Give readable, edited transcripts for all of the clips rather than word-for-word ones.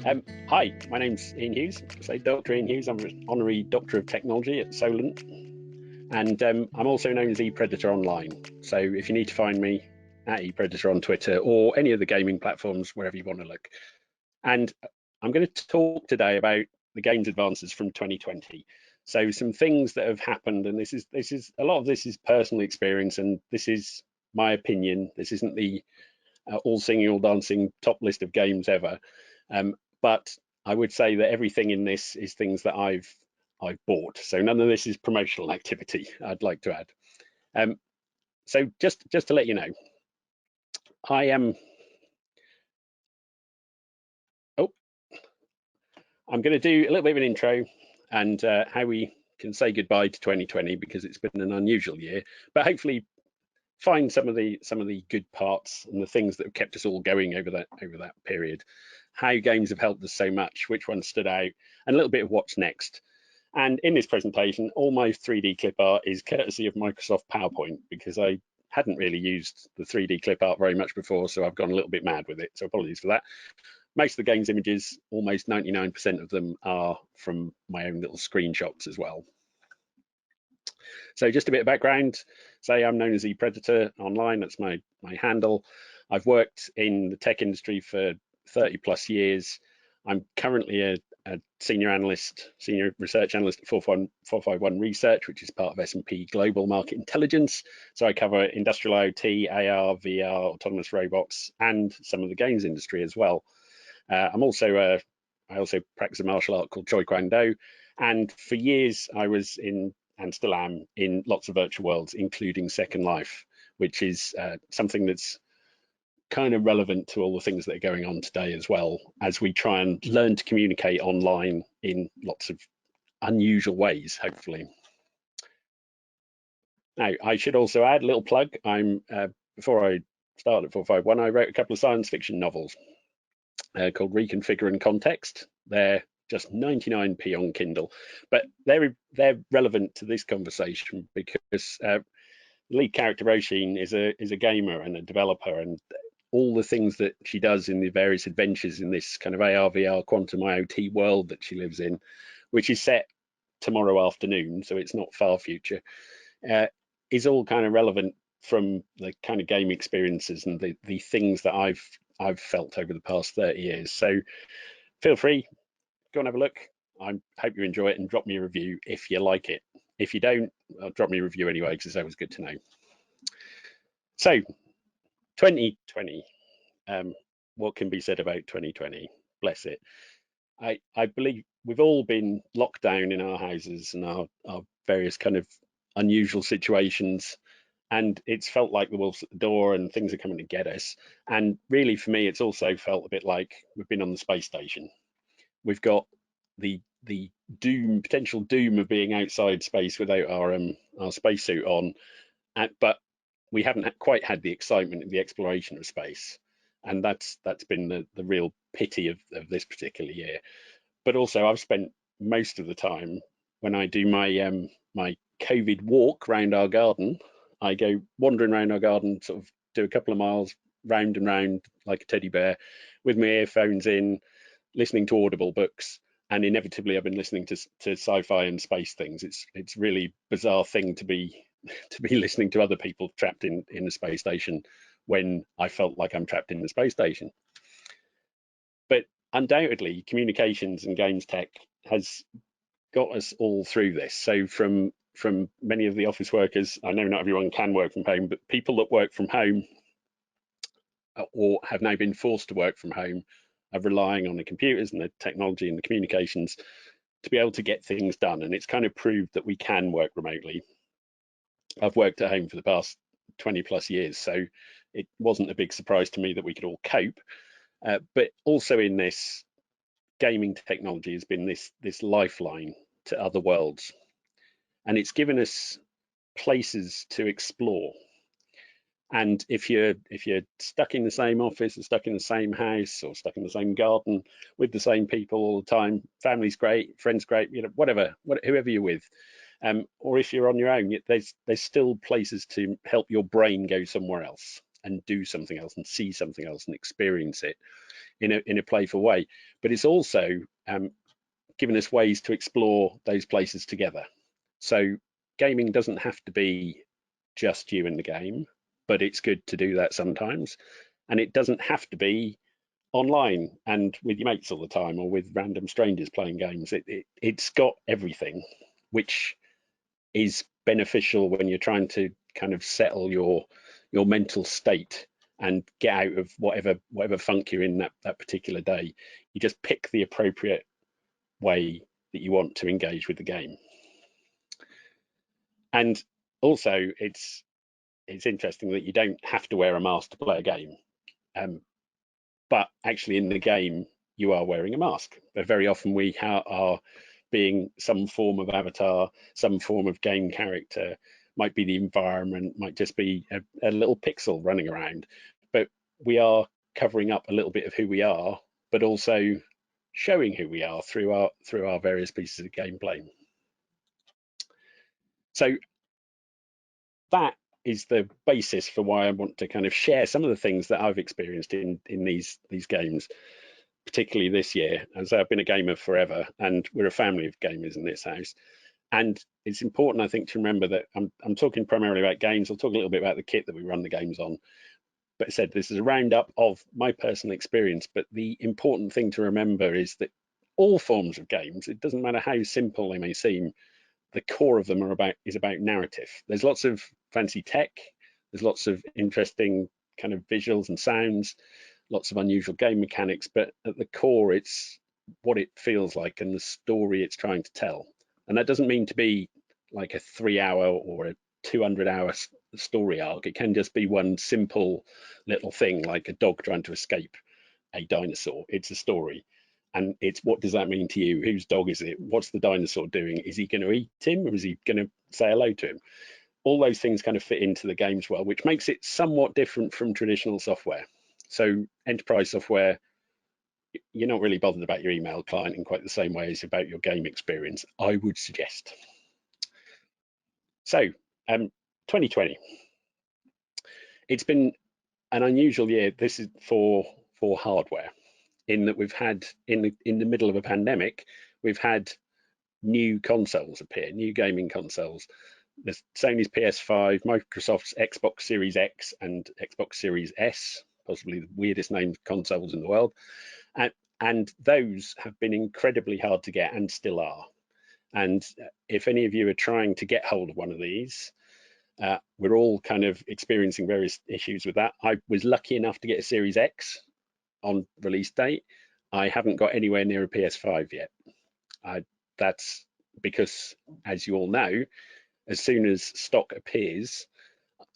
Hi, my name's Ian Hughes. So Dr. Ian Hughes, I'm an honorary Doctor of Technology at Solent, and I'm also known as ePredator Online. So if you need to find me at ePredator on Twitter or any of the gaming platforms, wherever you want to look. And I'm going to talk today about the games advances from 2020. So some things that have happened, and this is a lot of this is personal experience, and this is my opinion. This isn't the all singing, all dancing top list of games ever. But I would say that everything in this is things that I've bought. So none of this is promotional activity, I'd like to add. So just to let you know, I am. I'm going to do a little bit of an intro and how we can say goodbye to 2020 because it's been an unusual year, but hopefully find some of the good parts and the things that have kept us all going over that period. How games have helped us so much, which ones stood out, and a little bit of what's next. And in this presentation, all my 3D clip art is courtesy of Microsoft PowerPoint because I hadn't really used the 3D clip art very much before, so I've gone a little bit mad with it. So apologies for that. Most of the game's images, almost 99% of them, are from my own little screenshots as well. So just a bit of background. Say I'm known as ePredator Online, that's my handle. I've worked in the tech industry for 30 plus years. I'm currently a senior research analyst at 451 Research, which is part of S&P Global Market Intelligence. So I cover industrial IoT, AR, VR, autonomous robots, and some of the games industry as well. I also practice a martial art called Choi Kwan Do, and for years I was in, and still am, in lots of virtual worlds, including Second Life, which is something that's kind of relevant to all the things that are going on today as well, as we try and learn to communicate online in lots of unusual ways, hopefully. Now, I should also add a little plug. Before I started at 451, I wrote a couple of science fiction novels called Reconfiguring Context. They're just 99p on Kindle, but they're relevant to this conversation because the lead character Roshin is a gamer and a developer, and all the things that she does in the various adventures in this kind of AR, VR, quantum IoT world that she lives in, which is set tomorrow afternoon, so it's not far future, is all kind of relevant from the kind of game experiences and the things that I've felt over the past 30 years. So feel free, go and have a look. I hope you enjoy it and drop me a review if you like it. If you don't, drop me a review anyway, because it's always good to know. So 2020, what can be said about 2020? Bless it. I believe we've all been locked down in our houses and our various kind of unusual situations, and it's felt like the wolf's at the door and things are coming to get us. And really, for me, it's also felt a bit like we've been on the space station. We've got the potential doom of being outside space without our spacesuit on, but we haven't quite had the excitement of the exploration of space, and that's been the real pity of this particular year. But also, I've spent most of the time when I do my my COVID walk around our garden. I go wandering around our garden, sort of do a couple of miles round and round like a teddy bear, with my earphones in, listening to Audible books, and inevitably I've been listening to sci-fi and space things. It's really bizarre thing to be listening to other people trapped in the space station when I felt like I'm trapped in the space station. But undoubtedly, communications and games tech has got us all through this. So from many of the office workers, I know not everyone can work from home, but people that work from home or have now been forced to work from home are relying on the computers and the technology and the communications to be able to get things done. And it's kind of proved that we can work remotely. I've worked at home for the past 20 plus years, so it wasn't a big surprise to me that we could all cope. But also in this, gaming technology has been this lifeline to other worlds, and it's given us places to explore. And if you're stuck in the same office or stuck in the same house or stuck in the same garden with the same people all the time, family's great, friends great, whoever you're with, or if you're on your own, there's still places to help your brain go somewhere else. and do something else and see something else and experience it in a playful way. But it's also given us ways to explore those places together. So gaming doesn't have to be just you in the game, but it's good to do that sometimes. And it doesn't have to be online and with your mates all the time or with random strangers playing games. It's got everything, which is beneficial when you're trying to kind of settle your mental state and get out of whatever funk you're in that particular day. You just pick the appropriate way that you want to engage with the game. And also, it's interesting that you don't have to wear a mask to play a game, but actually in the game you are wearing a mask. But very often we are being some form of avatar, some form of game character. Might be the environment, might just be a little pixel running around, but we are covering up a little bit of who we are, but also showing who we are through our various pieces of gameplay. So that is the basis for why I want to kind of share some of the things that I've experienced in these games, particularly this year, as I've been a gamer forever, and we're a family of gamers in this house. And it's important, I think, to remember that I'm talking primarily about games. I'll talk a little bit about the kit that we run the games on. But I said this is a roundup of my personal experience. But the important thing to remember is that all forms of games, it doesn't matter how simple they may seem, the core of them is about narrative. There's lots of fancy tech. There's lots of interesting kind of visuals and sounds, lots of unusual game mechanics. But at the core, it's what it feels like and the story it's trying to tell. And that doesn't mean to be like a 3-hour or a 200-hour story arc. It can just be one simple little thing, like a dog trying to escape a dinosaur. It's a story. And it's, what does that mean to you? Whose dog is it? What's the dinosaur doing? Is he going to eat him, or is he going to say hello to him? All those things kind of fit into the game's world, which makes it somewhat different from traditional software. So enterprise software, you're not really bothered about your email client in quite the same way as about your game experience, I would suggest. So 2020, it's been an unusual year. This is for hardware, in that we've had in the middle of a pandemic, we've had new consoles appear, new gaming consoles. There's Sony's PS5, Microsoft's Xbox Series X and Xbox Series S, possibly the weirdest named consoles in the world. And those have been incredibly hard to get and still are. And if any of you are trying to get hold of one of these, we're all kind of experiencing various issues with that. I was lucky enough to get a Series X on release date. I haven't got anywhere near a PS5 yet. That's because, as you all know, as soon as stock appears,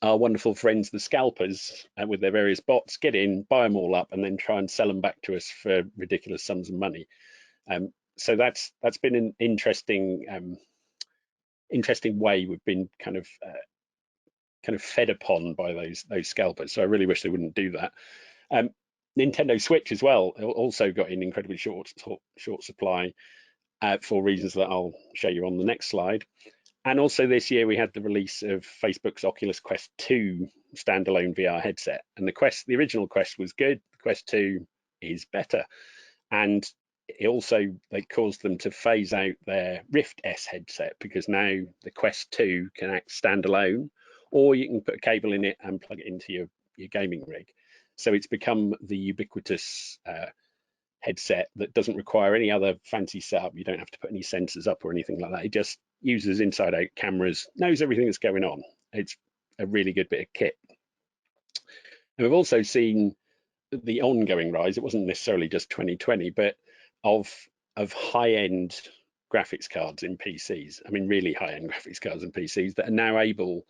our wonderful friends, the scalpers, with their various bots, get in, buy them all up, and then try and sell them back to us for ridiculous sums of money. So that's been an interesting way we've been kind of fed upon by those scalpers. So I really wish they wouldn't do that. Nintendo Switch as well also got in incredibly short supply for reasons that I'll show you on the next slide. And also this year we had the release of Facebook's Oculus Quest 2 standalone VR headset. And the original Quest was good. The Quest 2 is better. And it also, they caused them to phase out their Rift S headset, because now the Quest 2 can act standalone, or you can put a cable in it and plug it into your gaming rig. So it's become the ubiquitous headset that doesn't require any other fancy setup. You don't have to put any sensors up or anything like that. It just uses inside out cameras, knows everything that's going on. It's a really good bit of kit. And we've also seen the ongoing rise. It wasn't necessarily just 2020, but of high-end graphics cards in PCs. I mean, really high-end graphics cards in PCs that are now able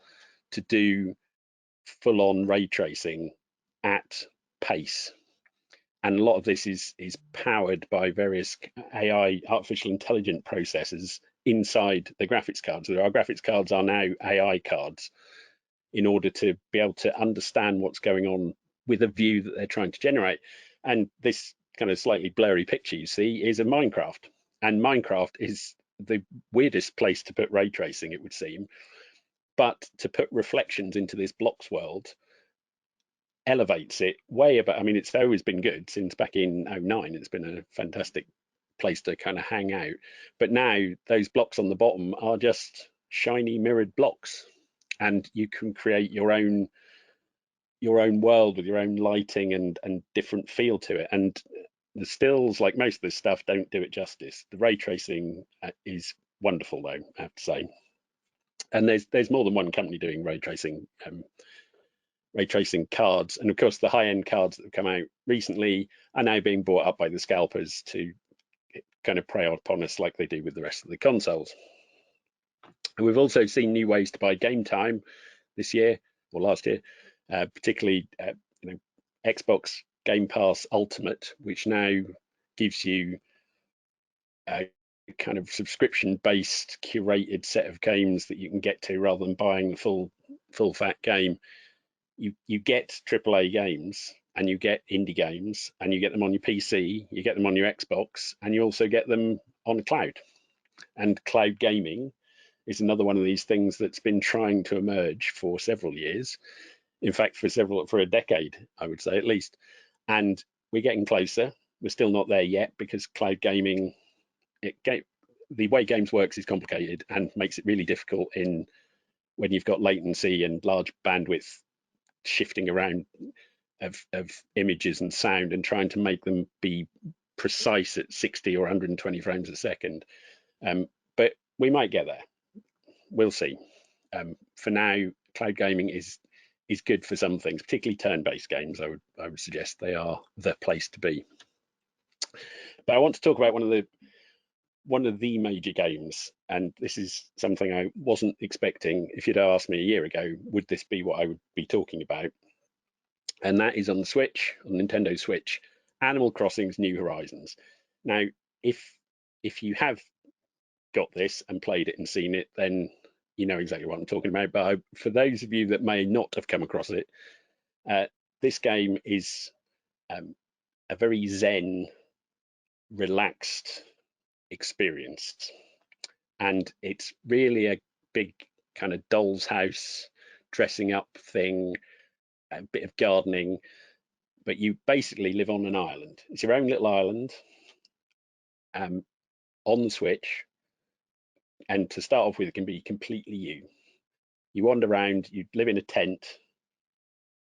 to do full-on ray tracing at pace. And a lot of this is powered by various AI, artificial intelligent processors inside the graphics cards. Our graphics cards are now AI cards in order to be able to understand what's going on with a view that they're trying to generate. And this kind of slightly blurry picture you see is of Minecraft. And Minecraft is the weirdest place to put ray tracing, it would seem. But to put reflections into this blocks world, elevates it way above. I mean, it's always been good since back in '09. It's been a fantastic place to kind of hang out. But now those blocks on the bottom are just shiny mirrored blocks, and you can create your own world with your own lighting and different feel to it. And the stills, like most of this stuff, don't do it justice. The ray tracing is wonderful, though, I have to say. And there's more than one company doing ray tracing cards, and of course the high end cards that have come out recently are now being bought up by the scalpers to kind of prey upon us like they do with the rest of the consoles. And we've also seen new ways to buy game time this year or last year, particularly Xbox Game Pass Ultimate, which now gives you a kind of subscription-based curated set of games that you can get to rather than buying the full fat game. You get AAA games and you get indie games and you get them on your PC, you get them on your Xbox, and you also get them on cloud. And cloud gaming is another one of these things that's been trying to emerge for several years. In fact, for a decade, I would say at least. And we're getting closer. We're still not there yet because cloud gaming, the way games works is complicated and makes it really difficult when you've got latency and large bandwidth shifting around of images and sound and trying to make them be precise at 60 or 120 frames a second. But we might get there. We'll see. For now, cloud gaming is good for some things, particularly turn-based games. I would suggest they are the place to be. But I want to talk about one of the major games, and this is something I wasn't expecting. If you'd asked me a year ago, would this be what I would be talking about? And that is on the Switch, on Nintendo Switch, Animal Crossing's New Horizons. Now, if you have got this and played it and seen it, then you know exactly what I'm talking about. But for those of you that may not have come across it, this game is a very zen, relaxed experience. And it's really a big kind of doll's house, dressing up thing, a bit of gardening, but you basically live on an island. It's your own little island on the Switch. And to start off with, it can be completely you. You wander around, you live in a tent,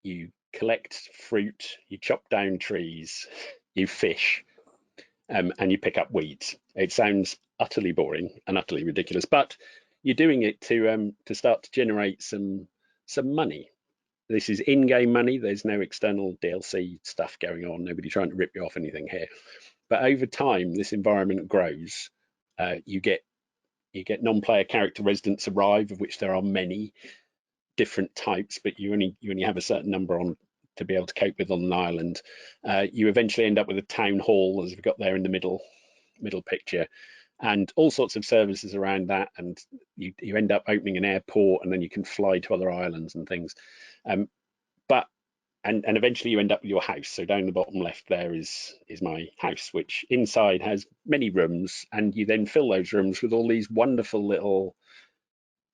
you collect fruit, you chop down trees, you fish, and you pick up weeds. It sounds utterly boring and utterly ridiculous, but you're doing it to start to generate some money. This is in-game money. There's no external DLC stuff going on. Nobody trying to rip you off anything here. But over time, this environment grows. You get non-player character residents arrive, of which there are many different types, but you only have a certain number on to be able to cope with on an island. You eventually end up with a town hall, as we've got there in the middle picture, and all sorts of services around that. And you end up opening an airport, and then you can fly to other islands and things. And eventually you end up with your house. So down the bottom left there is my house, which inside has many rooms, and you then fill those rooms with all these wonderful little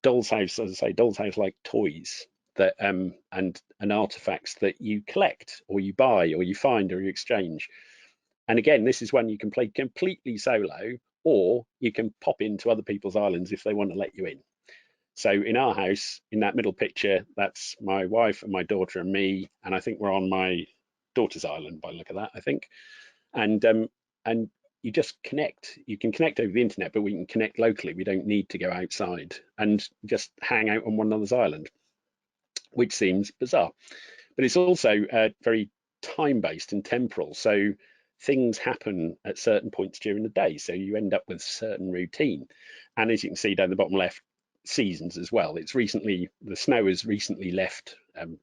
doll's house, as I say, doll's house like toys that and artifacts that you collect or you buy or you find or you exchange. And again, this is one you can play completely solo, or you can pop into other people's islands if they want to let you in. So in our house, in that middle picture, that's my wife and my daughter and me, and I think we're on my daughter's island by the look of that, I think. And you just connect. You can connect over the internet, but we can connect locally. We don't need to go outside and just hang out on one another's island, which seems bizarre. But it's also very time-based and temporal. So things happen at certain points during the day. So you end up with certain routine. And as you can see down the bottom left, seasons as well. The snow has recently left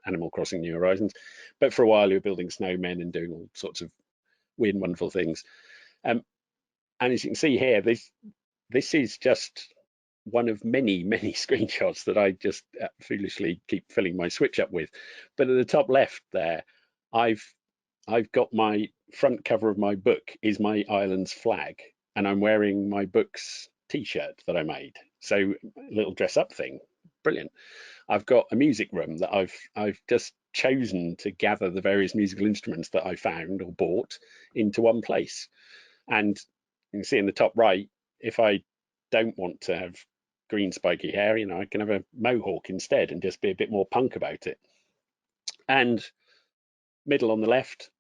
Animal Crossing New Horizons, but for a while you were building snowmen and doing all sorts of weird and wonderful things. And as you can see here, this is just one of many screenshots that I just foolishly keep filling my Switch up with. But at the top left there, I've got my front cover of my book is my island's flag, and I'm wearing my book's t-shirt that I made. So a little dress up thing, brilliant. I've got a music room that I've just chosen to gather the various musical instruments that I found or bought into one place. And you can see in the top right, if I don't want to have green spiky hair, you know, I can have a mohawk instead and just be a bit more punk about it. And middle on the left,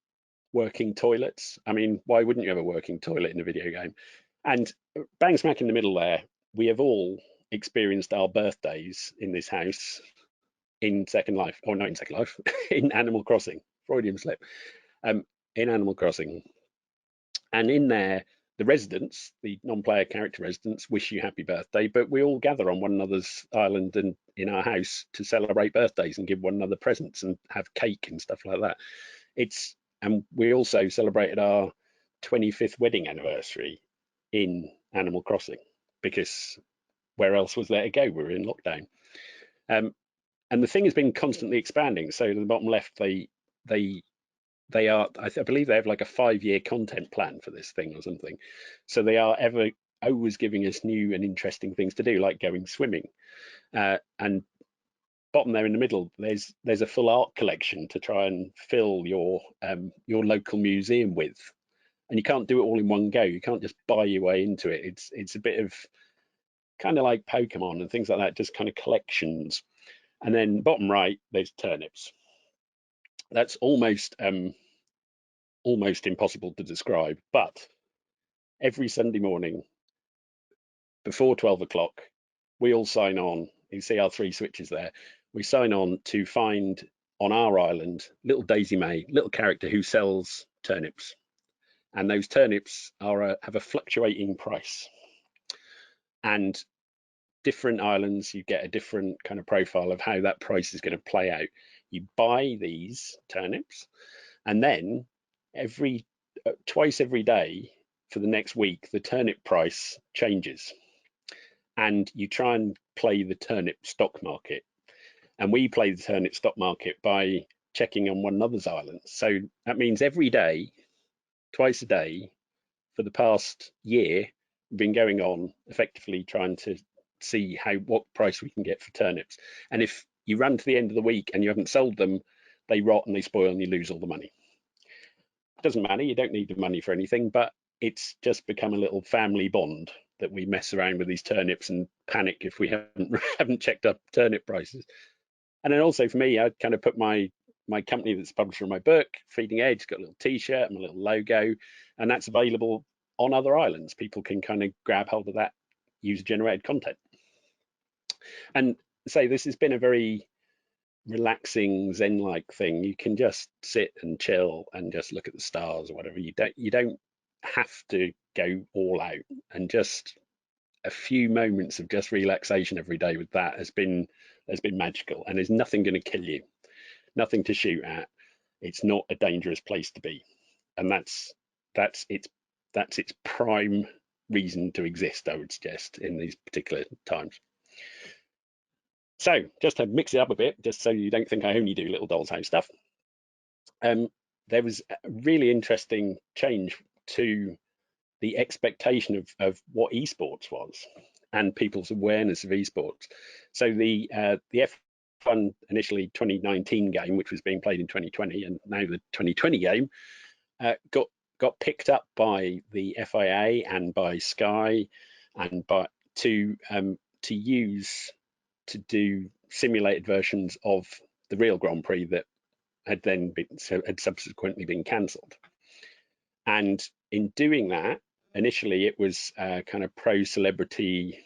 working toilets. I mean, why wouldn't you have a working toilet in a video game? And bang smack in the middle there, we have all experienced our birthdays in this house in Second Life, or not in Second Life, in Animal Crossing. Freudian slip. In Animal Crossing. And in there, the residents, the non-player character residents, wish you happy birthday, but we all gather on one another's island and in our house to celebrate birthdays and give one another presents and have cake and stuff like that. And we also celebrated our 25th wedding anniversary in Animal Crossing, because where else was there to go? We were in lockdown. And the thing has been constantly expanding. So in the bottom left, they are, I believe they have like a 5-year content plan for this thing or something. So they are always giving us new and interesting things to do, like going swimming. And bottom there in the middle, there's a full art collection to try and fill your local museum with. And you can't do it all in one go. You can't just buy your way into it. It's a bit of kind of like Pokemon and things like that, just kind of collections. And then bottom right, there's turnips. That's almost impossible to describe, but every Sunday morning before 12 o'clock, we all sign on. You see our 3 switches there. We sign on to find on our island little Daisy May, little character who sells turnips. And those turnips have a fluctuating price. And different islands, you get a different kind of profile of how that price is going to play out. You buy these turnips, and then twice every day for the next week, the turnip price changes. And you try and play the turnip stock market. And we play the turnip stock market by checking on one another's islands. So that means every day, twice a day, for the past year, we've been going on effectively trying to see what price we can get for turnips. And if you run to the end of the week and you haven't sold them, they rot and they spoil and you lose all the money. It doesn't matter, you don't need the money for anything, but it's just become a little family bond that we mess around with these turnips and panic if we haven't checked up turnip prices. And then also for me, I kind of put my company that's publisher of my book, Feeding Edge, got a little t-shirt and a little logo, and that's available on other islands. People can kind of grab hold of that user-generated content. And say this has been a very relaxing Zen-like thing. You can just sit and chill and just look at the stars or whatever. You don't have to go all out, and just a few moments of just relaxation every day with that has been magical. And there's nothing going to kill you, nothing to shoot at. It's not a dangerous place to be, and that's its prime reason to exist, I would suggest, in these particular times. So just to mix it up a bit, just so you don't think I only do little doll's house stuff, there was a really interesting change to the expectation of what esports was and people's awareness of esports. So the F1 initially 2019 game, which was being played in 2020, and now the 2020 game, got picked up by the FIA and by Sky and to do simulated versions of the real Grand Prix that had subsequently been cancelled. And in doing that, initially it was a kind of pro-celebrity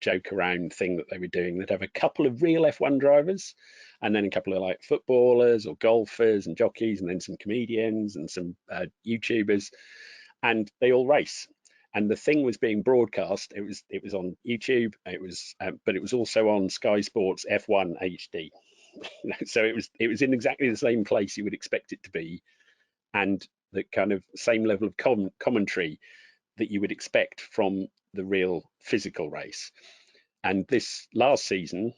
joke around thing that they were doing. They'd have a couple of real F1 drivers, and then a couple of like footballers or golfers and jockeys, and then some comedians and some YouTubers, and they all race. And the thing was being broadcast. It was on YouTube. But it was also on Sky Sports F1 HD. So it was in exactly the same place you would expect it to be, and the kind of same level of commentary that you would expect from the real physical race. And this last season,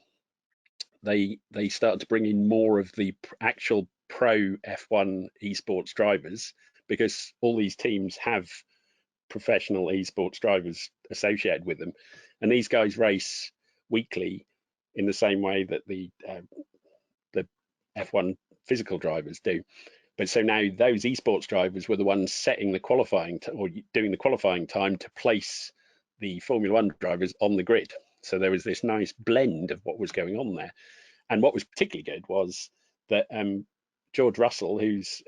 they started to bring in more of the actual pro F1 esports drivers, because all these teams have professional esports drivers associated with them, and these guys race weekly in the same way that the F1 physical drivers do. But so now those esports drivers were the ones setting the qualifying or doing the qualifying time to place the Formula One drivers on the grid. So there was this nice blend of what was going on there. And what was particularly good was that George Russell, who's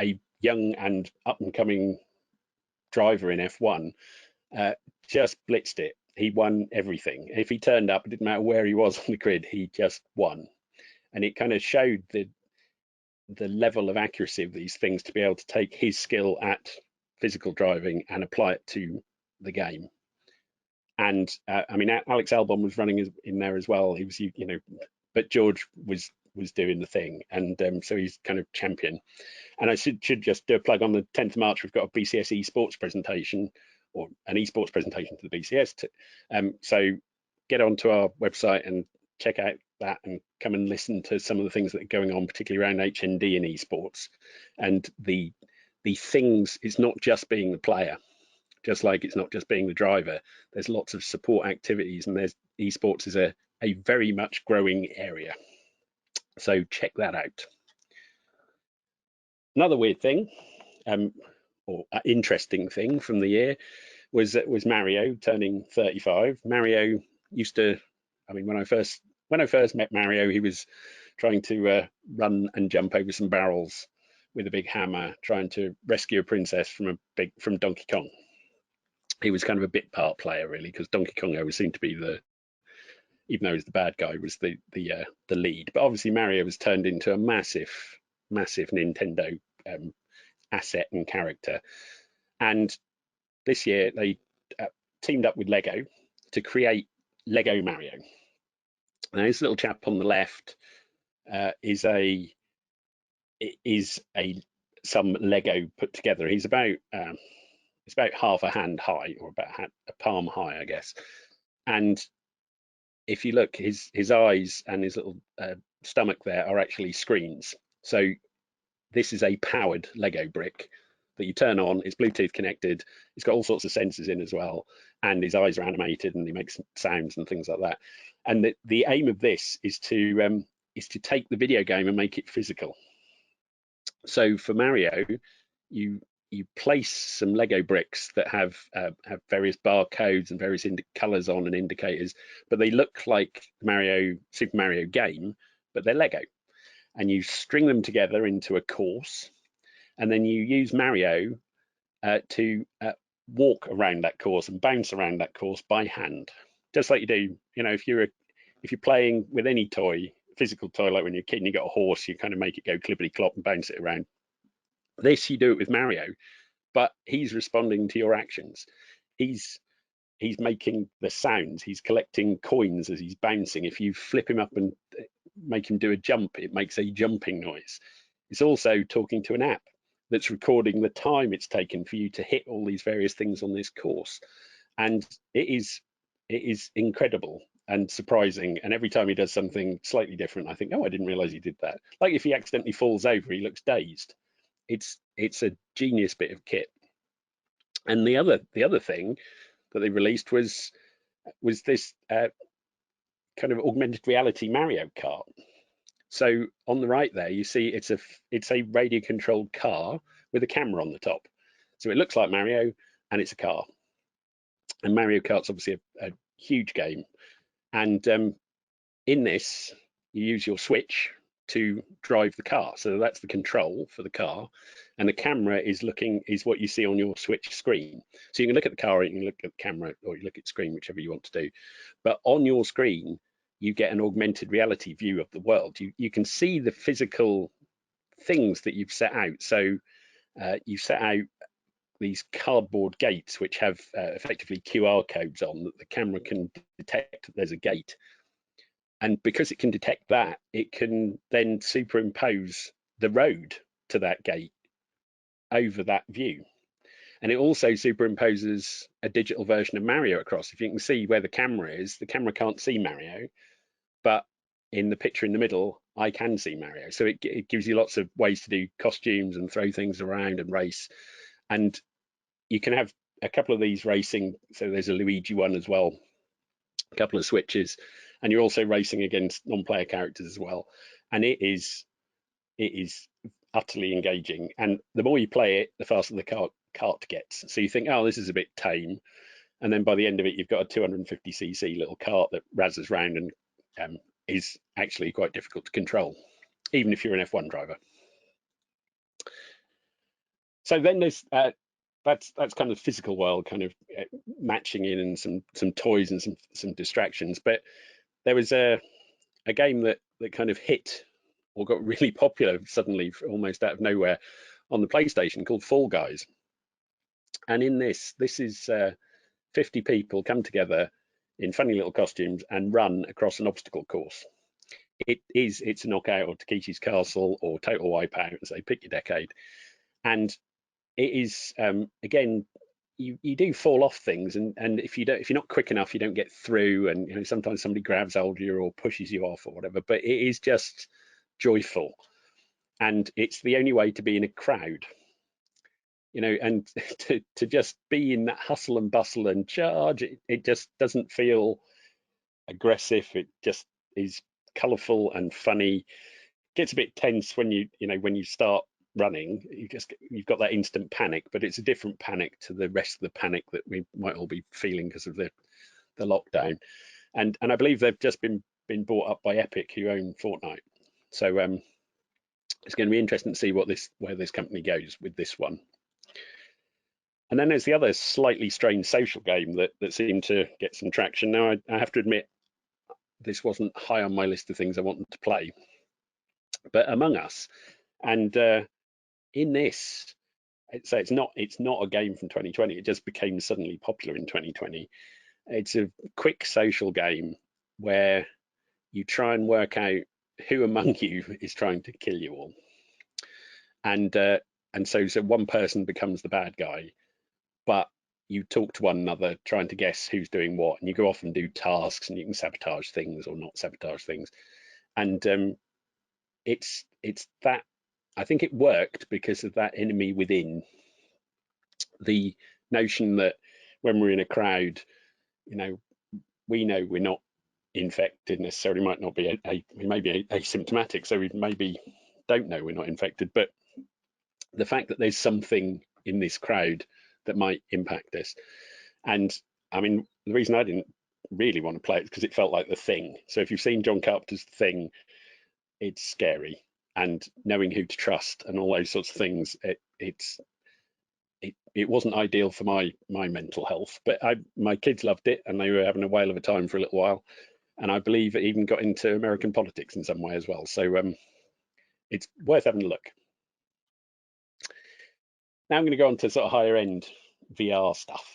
a young and up and coming driver in F1, just blitzed it. He won everything. If he turned up, it didn't matter where he was on the grid, he just won. And it kind of showed the level of accuracy of these things to be able to take his skill at physical driving and apply it to the game. And I mean, Alex Albon was running in there as well. He was, but George was doing the thing, and so he's kind of champion. And I should just do a plug. On the 10th of March, we've got a BCS Esports presentation, or an esports presentation to the BCS. So get onto our website and check out that, and come and listen to some of the things that are going on, particularly around HND and esports. And the things, it's not just being the player, just like it's not just being the driver. There's lots of support activities, and there's esports is a very much growing area. So check that out. Another weird thing, or interesting thing from the year was Mario turning 35. Mario used to, I mean, when I first met Mario, he was trying to run and jump over some barrels with a big hammer, trying to rescue a princess from Donkey Kong. He was kind of a bit part player, really, because Donkey Kong always seemed to be even though he was the bad guy, was the lead. But obviously Mario was turned into a massive Nintendo asset and character. And this year they teamed up with Lego to create Lego Mario. Now this little chap on the left is some Lego put together. He's about it's about half a hand high, or about a palm high, I guess. And if you look, his eyes and his little stomach there are actually screens. So this is a powered Lego brick that you turn on. It's Bluetooth connected. It's got all sorts of sensors in as well, and his eyes are animated, and he makes sounds and things like that. And the aim of this is to take the video game and make it physical. So for Mario, you place some Lego bricks that have various barcodes and various colors on and indicators, but they look like Super Mario game, but they're Lego. And you string them together into a course, and then you use Mario to walk around that course and bounce around that course by hand, just like you do. If you're playing with any toy, physical toy, like when you're a kid and you got a horse, you kind of make it go clippity clop and bounce it around. This, you do it with Mario, but he's responding to your actions. He's making the sounds. He's collecting coins as he's bouncing. If you flip him up and make him do a jump, it makes a jumping noise. It's also talking to an app that's recording the time it's taken for you to hit all these various things on this course. And it is incredible and surprising. And every time he does something slightly different, I think, oh, I didn't realize he did that. Like if he accidentally falls over, he looks dazed. It's a genius bit of kit. And the other thing that they released was this kind of augmented reality Mario Kart. So on the right there, you see it's a radio controlled car with a camera on the top. So it looks like Mario, and it's a car. And Mario Kart's obviously a huge game. And in this, you use your Switch to drive the car. So that's the control for the car. And the camera is what you see on your Switch screen. So you can look at the car, or you can look at the camera, or you look at screen, whichever you want to do. But on your screen, you get an augmented reality view of the world. You can see the physical things that you've set out. So you've set out these cardboard gates, which have effectively QR codes on that the camera can detect that there's a gate. And because it can detect that, it can then superimpose the road to that gate over that view. And it also superimposes a digital version of Mario across. If you can see where the camera is, the camera can't see Mario, but in the picture in the middle, I can see Mario. So it gives you lots of ways to do costumes and throw things around and race. And you can have a couple of these racing. So there's a Luigi one as well, a couple of switches, and you're also racing against non-player characters as well. And it is it is utterly engaging. And the more you play it, the faster the cart gets. So you think, oh, this is a bit tame. And then by the end of it, you've got a 250cc little cart that razzes round and is actually quite difficult to control, even if you're an F1 driver. So then there's that's kind of physical world, kind of matching in, and some toys and some distractions. But there was a game that kind of hit or got really popular suddenly, almost out of nowhere, on the PlayStation, called Fall Guys. And in this is 50 people come together in funny little costumes and run across an obstacle course. It's a knockout or Takeshi's Castle or Total Wipeout, as they pick your decade. And it is again, you do fall off things, and if you're not quick enough, you don't get through, and sometimes somebody grabs hold of you or pushes you off or whatever. But it is just joyful, and it's the only way to be in a crowd, and to just be in that hustle and bustle and charge. It just doesn't feel aggressive. It just is colourful and funny. Gets a bit tense when when you start running. You've got that instant panic, but it's a different panic to the rest of the panic that we might all be feeling because of the lockdown. And I believe they've just been bought up by Epic, who own Fortnite. So it's going to be interesting to see where this company goes with this one. And then there's the other slightly strange social game that seemed to get some traction. Now I have to admit, this wasn't high on my list of things I wanted to play, but Among Us. And in this, so it's not a game from 2020. It just became suddenly popular in 2020. It's a quick social game where you try and work out who among you is trying to kill you all. And so one person becomes the bad guy, but you talk to one another trying to guess who's doing what, and you go off and do tasks, and you can sabotage things or not sabotage things. And it's that, I think it worked because of that enemy within. The notion that when we're in a crowd, we know we're not infected necessarily, might not be we may be asymptomatic, so we maybe don't know we're not infected, but the fact that there's something in this crowd that might impact us. And I mean, the reason I didn't really want to play it is because it felt like The Thing. So if you've seen John Carpenter's The Thing, it's scary, and knowing who to trust and all those sorts of things, it wasn't ideal for my mental health. But my kids loved it, and they were having a whale of a time for a little while, and I believe it even got into American politics in some way as well. So it's worth having a look. Now I'm going to go on to sort of higher end VR stuff.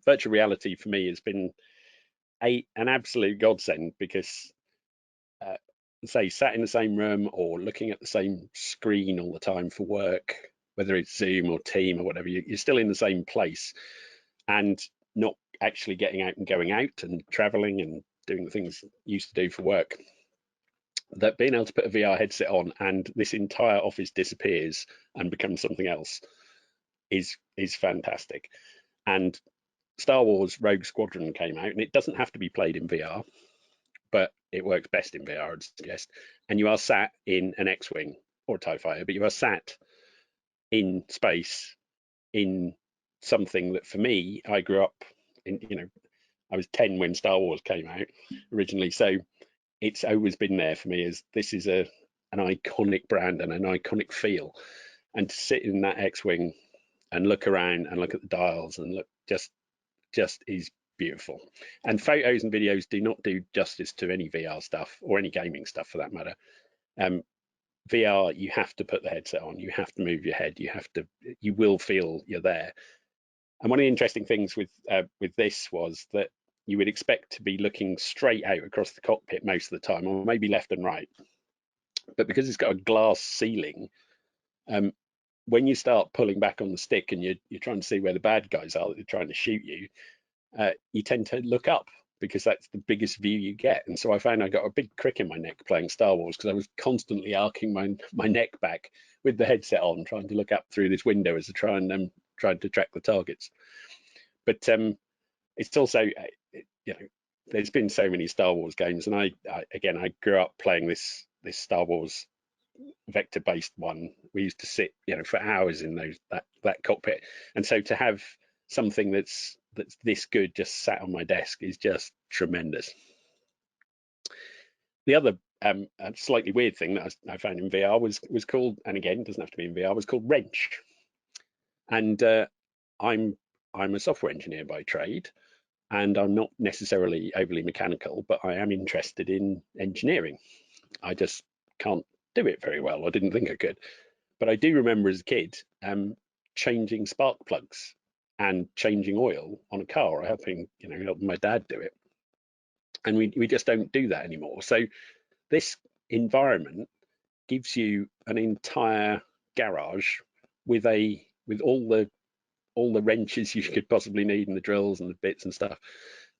Virtual reality for me has been an absolute godsend, because say sat in the same room or looking at the same screen all the time for work, whether it's Zoom or Team or whatever, you're still in the same place and not actually getting out and going out and traveling and doing the things you used to do for work. That being able to put a VR headset on and this entire office disappears and becomes something else is fantastic. And Star Wars Rogue Squadron came out, and it doesn't have to be played in VR, but it works best in VR, I'd suggest. And you are sat in an X-Wing or a TIE fighter, but you are sat in space in something that, for me, I grew up in, I was 10 when Star Wars came out originally. So it's always been there for me, as this is an iconic brand and an iconic feel. And to sit in that X-Wing and look around and look at the dials and look, just is beautiful. And photos and videos do not do justice to any VR stuff, or any gaming stuff for that matter. VR, you have to put the headset on, you have to move your head, you will feel you're there. And one of the interesting things with this was that you would expect to be looking straight out across the cockpit most of the time, or maybe left and right. But because it's got a glass ceiling, when you start pulling back on the stick and you're trying to see where the bad guys are that are trying to shoot you, you tend to look up, because that's the biggest view you get. And so I found I got a big crick in my neck playing Star Wars, because I was constantly arcing my neck back with the headset on, trying to look up through this window as I try to track the targets. But it's also, there's been so many Star Wars games, and I grew up playing this Star Wars vector-based one, we used to sit, for hours in that cockpit, and so to have something that's this good just sat on my desk is just tremendous. The other slightly weird thing that I found in VR was called, and again, it doesn't have to be in VR, was called Wrench. And I'm a software engineer by trade, and I'm not necessarily overly mechanical, but I am interested in engineering. I just can't do it very well. I didn't think I could. But I do remember as a kid changing spark plugs and changing oil on a car, or helping my dad do it. And we just don't do that anymore. So this environment gives you an entire garage with all the wrenches you could possibly need, and the drills and the bits and stuff,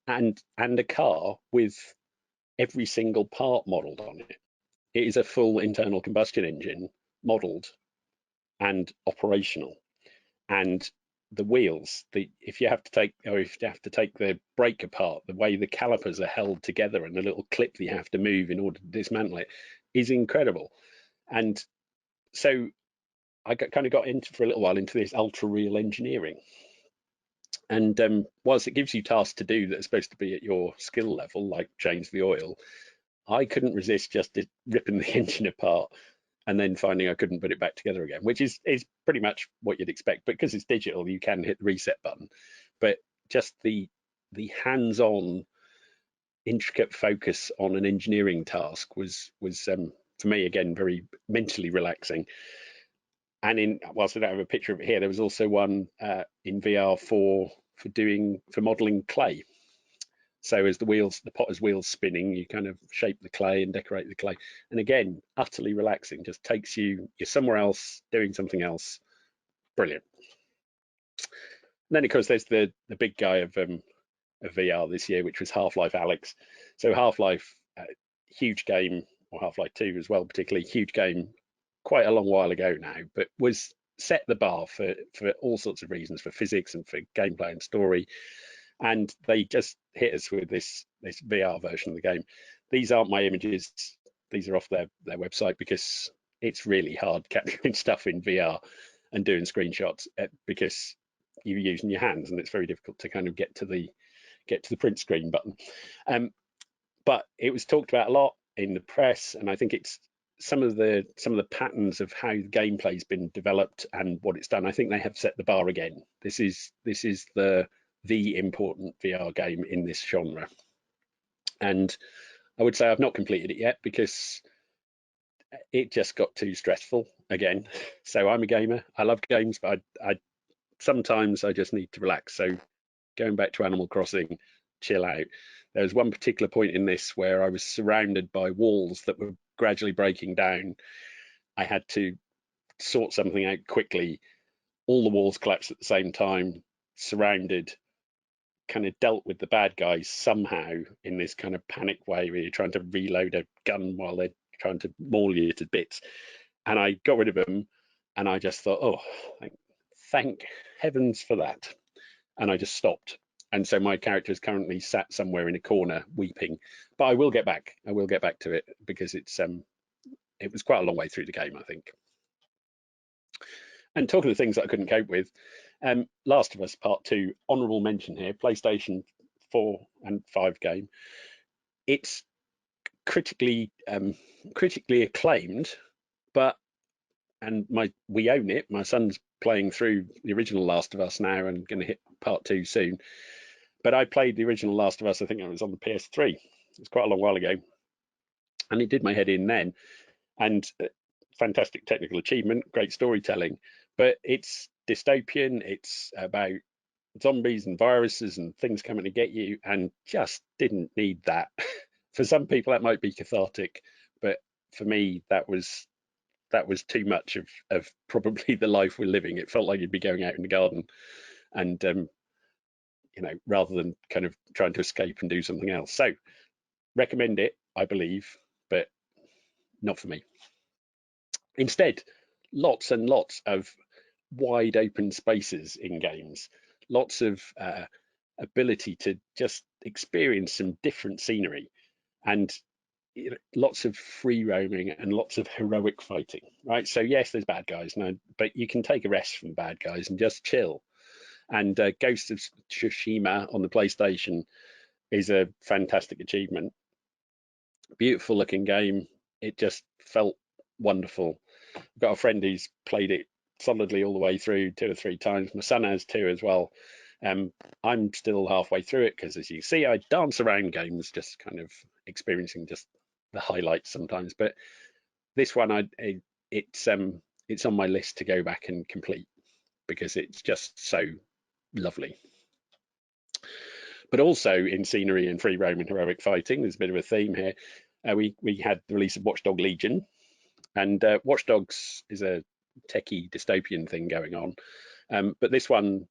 and a car with every single part modeled on it. It is a full internal combustion engine, modeled and operational. And the wheels, if you have to take the brake apart, the way the calipers are held together and the little clip that you have to move in order to dismantle it is incredible. And so I kind of got into, for a little while, into this ultra real engineering. And whilst it gives you tasks to do that are supposed to be at your skill level, like change the oil, I couldn't resist just ripping the engine apart and then finding I couldn't put it back together again, which is pretty much what you'd expect. But because it's digital, you can hit the reset button. But just the hands-on, intricate focus on an engineering task was for me, again, very mentally relaxing. And whilst I don't have a picture of it here, there was also one in VR for modeling clay. So as the potter's wheels spinning, you kind of shape the clay and decorate the clay. And again, utterly relaxing, just takes you're somewhere else doing something else. Brilliant. And then of course there's the big guy of VR this year, which was HalfLife Alyx. So Half-Life, huge game, or Half-Life 2 as well, particularly huge game, quite a long while ago now, but was set the bar for all sorts of reasons, for physics and for gameplay and story. And they just hit us with this VR version of the game. These aren't my images. These are off their website, because it's really hard capturing stuff in VR and doing screenshots, because you're using your hands, and it's very difficult to kind of get to the print screen button. But it was talked about a lot in the press, and I think it's some of the patterns of how the gameplay's been developed and what it's done. I think they have set the bar again. This is the important VR game in this genre. And I would say I've not completed it yet, because it just got too stressful again. So I'm a gamer. I love games, but I sometimes I just need to relax. So going back to Animal Crossing, chill out. There was one particular point in this where I was surrounded by walls that were gradually breaking down. I had to sort something out quickly. All the walls collapsed at the same time, surrounded, kind of dealt with the bad guys somehow in this kind of panic way where you're trying to reload a gun while they're trying to maul you to bits. And I got rid of them, and I just thought, oh, thank heavens for that. And I just stopped. And so my character is currently sat somewhere in a corner weeping. But I will get back. I will get back to it, because it was quite a long way through the game, I think. And talking of things that I couldn't cope with, Last of Us Part 2, honourable mention here, PlayStation 4 and 5 game. It's critically acclaimed, and we own it. My son's playing through the original Last of Us now and going to hit Part 2 soon. But I played the original Last of Us, I think it was on the PS3. It's quite a long while ago. And it did my head in then. And fantastic technical achievement, great storytelling. But it's dystopian. It's about zombies and viruses and things coming to get you, and just didn't need that. For some people, that might be cathartic. But for me, that was too much of probably the life we're living. It felt like you'd be going out in the garden and rather than kind of trying to escape and do something else. So recommend it, I believe, but not for me. Instead, lots and lots of wide open spaces in games, lots of ability to just experience some different scenery. And lots of free roaming and lots of heroic fighting, right? So yes, there's bad guys, no, but you can take a rest from bad guys and just chill. And Ghost of Tsushima on the PlayStation is a fantastic achievement. Beautiful looking game. It just felt wonderful. I've got a friend who's played it solidly all the way through 2 or 3 times. My son has too as well. I'm still halfway through it because, as you see, I dance around games, just kind of experiencing just the highlights sometimes. But this one, it's on my list to go back and complete because it's just so lovely. But also in scenery and free roam and heroic fighting, there's a bit of a theme here. We had the release of Watchdog Legion, and Watch Dogs is a techie dystopian thing going on. But this one,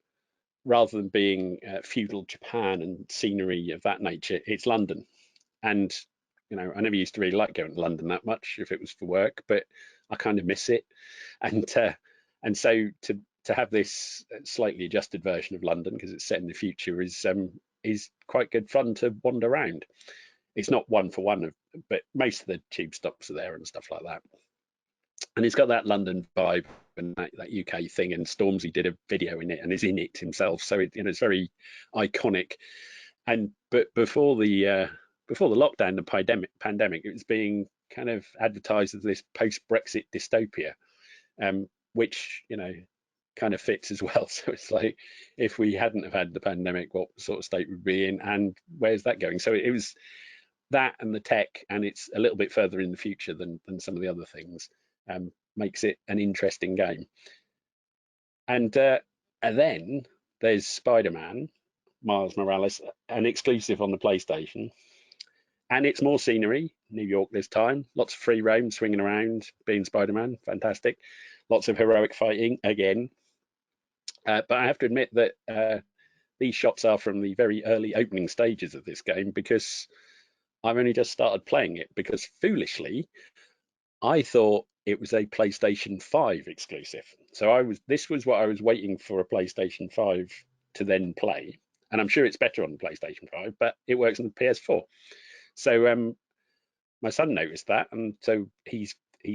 rather than being feudal Japan and scenery of that nature, it's London. And I never used to really like going to London that much if it was for work, but I kind of miss it. And so to have this slightly adjusted version of London, because it's set in the future, is quite good fun to wander around. It's not one for one, but most of the tube stops are there and stuff like that. And it's got that London vibe and that UK thing. And Stormzy did a video in it and is in it himself, so it's very iconic. But before the lockdown, the pandemic, it was being kind of advertised as this post-Brexit dystopia, which kind of fits as well. So it's like, if we hadn't have had the pandemic, what sort of state would we be in, and where's that going? So it was that and the tech, and it's a little bit further in the future than some of the other things, makes it an interesting game. And then there's Spider-Man, Miles Morales, an exclusive on the PlayStation. And it's more scenery, New York this time. Lots of free roam, swinging around, being Spider-Man, fantastic. Lots of heroic fighting again. But I have to admit that these shots are from the very early opening stages of this game, because I've only just started playing it, because foolishly, I thought it was a PlayStation 5 exclusive. So this was what I was waiting for, a PlayStation 5 to then play. And I'm sure it's better on the PlayStation 5, but it works on the PS4. So my son noticed that, and so he's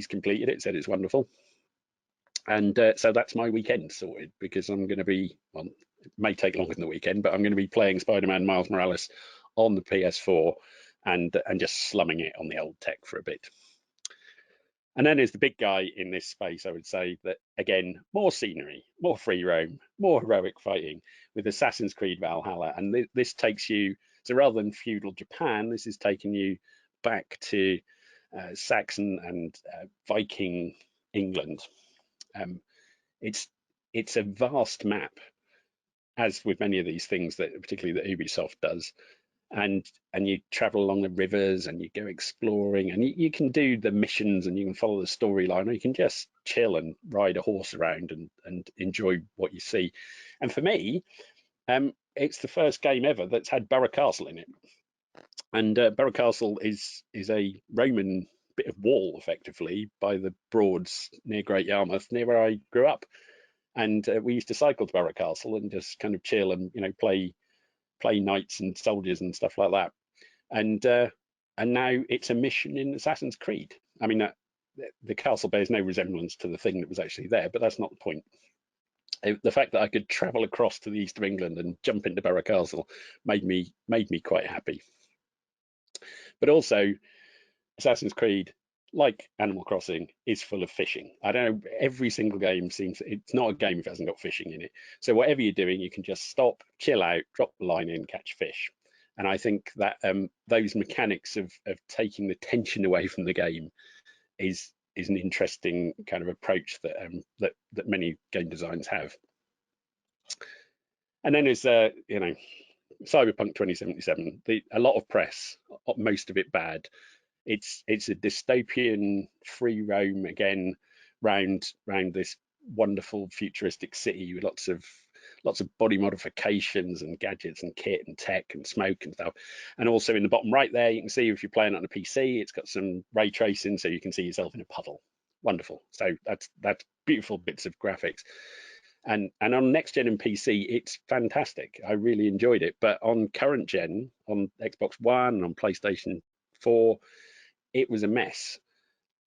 completed it, said it's wonderful. And so that's my weekend sorted, because I'm going to be, well, it may take longer than the weekend, but I'm going to be playing Spider-Man Miles Morales on the PS4 and just slumming it on the old tech for a bit. And then there's the big guy in this space, I would say, that again, more scenery, more free roam, more heroic fighting, with Assassin's Creed Valhalla. And this takes you, so rather than feudal Japan, this is taking you back to Saxon and Viking England. It's a vast map, as with many of these things, that particularly that Ubisoft does. And you travel along the rivers and you go exploring, and you can do the missions and you can follow the storyline, or you can just chill and ride a horse around and enjoy what you see. And for me, it's the first game ever that's had Borough Castle in it. And Borough Castle is a Roman bit of wall, effectively, by the Broads near Great Yarmouth, near where I grew up. And we used to cycle to Borough Castle and just kind of chill and play knights and soldiers and stuff like that. And now it's a mission in Assassin's Creed. I mean, the castle bears no resemblance to the thing that was actually there, but that's not the point. The fact that I could travel across to the east of England and jump into Borough Castle made me quite happy. But also, Assassin's Creed, like Animal Crossing, is full of fishing. I don't know, every single game seems, it's not a game if it hasn't got fishing in it. So whatever you're doing, you can just stop, chill out, drop the line in, catch fish. And I think that those mechanics of taking the tension away from the game is an interesting kind of approach that many game designs have. And then there's Cyberpunk 2077. A lot of press, most of it bad. It's a dystopian free roam again round this wonderful futuristic city with lots of body modifications and gadgets and kit and tech and smoke and stuff. And also in the bottom right there, you can see, if you're playing on a PC, it's got some ray tracing, so you can see yourself in a puddle. Wonderful. So that's beautiful bits of graphics. And on next gen and PC, it's fantastic. I really enjoyed it. But on current gen, on Xbox One, on PlayStation 4, it was a mess,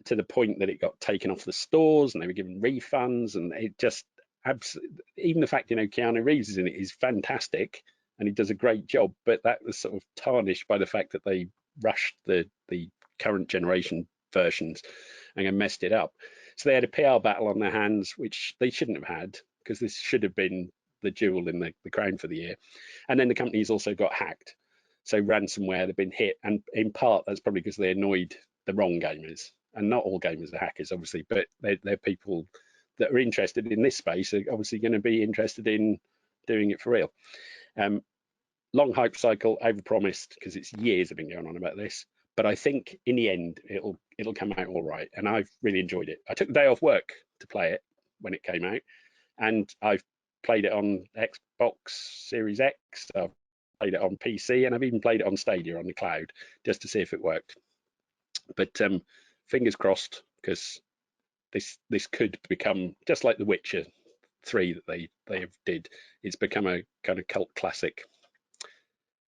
to the point that it got taken off the stores and they were given refunds, and it just absolutely, even the fact, Keanu Reeves is in it is fantastic and he does a great job, but that was sort of tarnished by the fact that they rushed the current generation versions and messed it up. So they had a PR battle on their hands, which they shouldn't have had, because this should have been the jewel in the crown for the year. And then the company's also got hacked. So ransomware, they've been hit, and in part that's probably because they annoyed the wrong gamers. And not all gamers are hackers, obviously, but they're people that are interested in this space, are obviously going to be interested in doing it for real. Long hype cycle, overpromised, because it's years have been going on about this. But I think in the end, it'll come out all right. And I've really enjoyed it. I took the day off work to play it when it came out, and I've played it on Xbox Series X. I've played it on PC, and I've even played it on Stadia on the cloud just to see if it worked. But fingers crossed, because this could become just like The Witcher 3 that they did. It's become a kind of cult classic.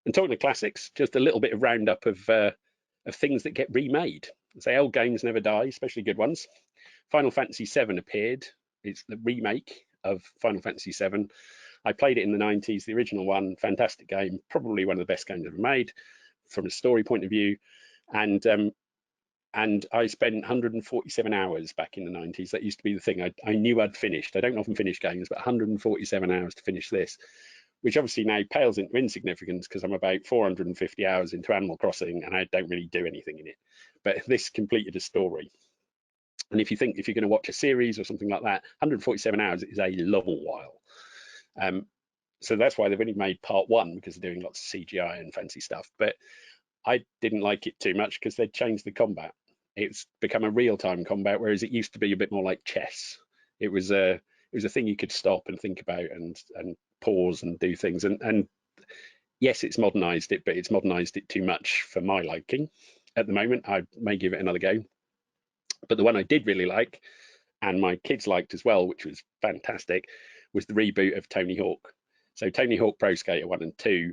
And talking of classics, just a little bit of roundup of things that get remade. Say old games never die, especially good ones. Final Fantasy VII appeared. It's the remake of Final Fantasy VII. I played it in the 90s, the original one, fantastic game, probably one of the best games ever made from a story point of view. And I spent 147 hours back in the 90s. That used to be the thing I knew I'd finished. I don't often finish games, but 147 hours to finish this, which obviously now pales into insignificance because I'm about 450 hours into Animal Crossing and I don't really do anything in it. But this completed a story. And if you're going to watch a series or something like that, 147 hours is a long while. So that's why they've only made part one, because they're doing lots of CGI and fancy stuff. But I didn't like it too much because they'd changed the combat. It's become a real-time combat, whereas it used to be a bit more like chess. It was a thing you could stop and think about and pause and do things. And yes, it's modernized it, but it's modernized it too much for my liking. At the moment, I may give it another go. But the one I did really like, and my kids liked as well, which was fantastic, was the reboot of Tony Hawk. So Tony Hawk Pro Skater 1 and 2,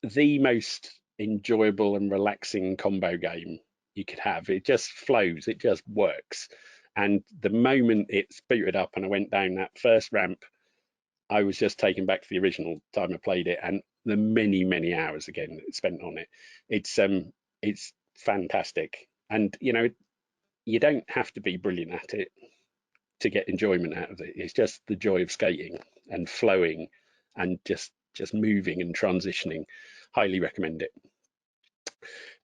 the most enjoyable and relaxing combo game you could have. It just flows, it just works. And the moment it's booted up and I went down that first ramp, I was just taken back to the original time I played it, and the many hours again spent on it. It's fantastic. And you don't have to be brilliant at it to get enjoyment out of it. It's just the joy of skating and flowing and just moving and transitioning. Highly recommend it.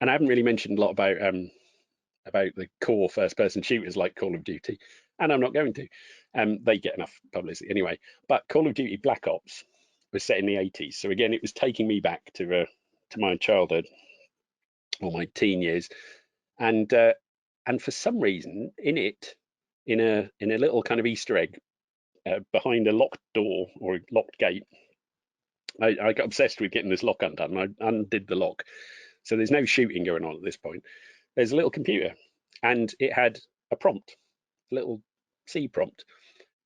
And I haven't really mentioned a lot about the core first-person shooters like Call of Duty, and I'm not going to. They get enough publicity anyway. But Call of Duty Black Ops was set in the 80s, so again, it was taking me back to my childhood or my teen years, and for some reason, in a little kind of Easter egg behind a locked door or a locked gate, I got obsessed with getting this lock undone. I undid the lock, so there's no shooting going on at this point. There's a little computer, and it had a prompt, a little C prompt,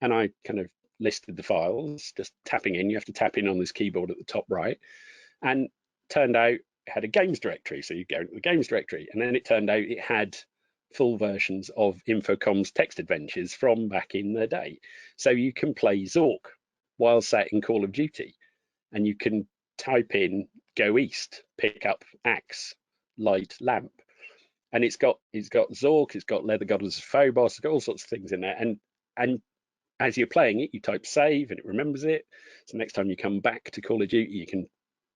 and I kind of listed the files, just tapping in. You have to tap in on this keyboard at the top right, and turned out it had a games directory. So you go into the games directory, and then it turned out it had full versions of Infocom's text adventures from back in the day. So you can play Zork while sat in Call of Duty, and you can type in "go east, pick up axe, light lamp," and it's got Zork, it's got Leather Goddess of Phobos, it's got all sorts of things in there. And as you're playing it, you type save and it remembers it. So next time you come back to Call of Duty, you can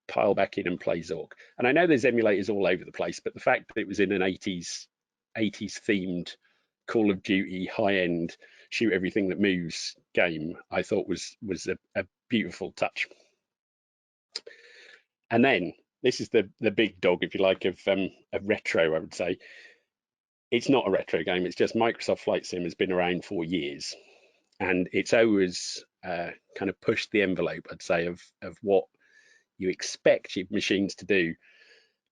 pile back in and play Zork. And I know there's emulators all over the place, but the fact that it was in an 80s themed Call of Duty high-end shoot everything that moves game, I thought was a beautiful touch. And then this is the big dog, if you like, of retro, I would say. It's not a retro game. It's just Microsoft Flight Sim has been around for years, and it's always kind of pushed the envelope, I'd say, of what you expect your machines to do.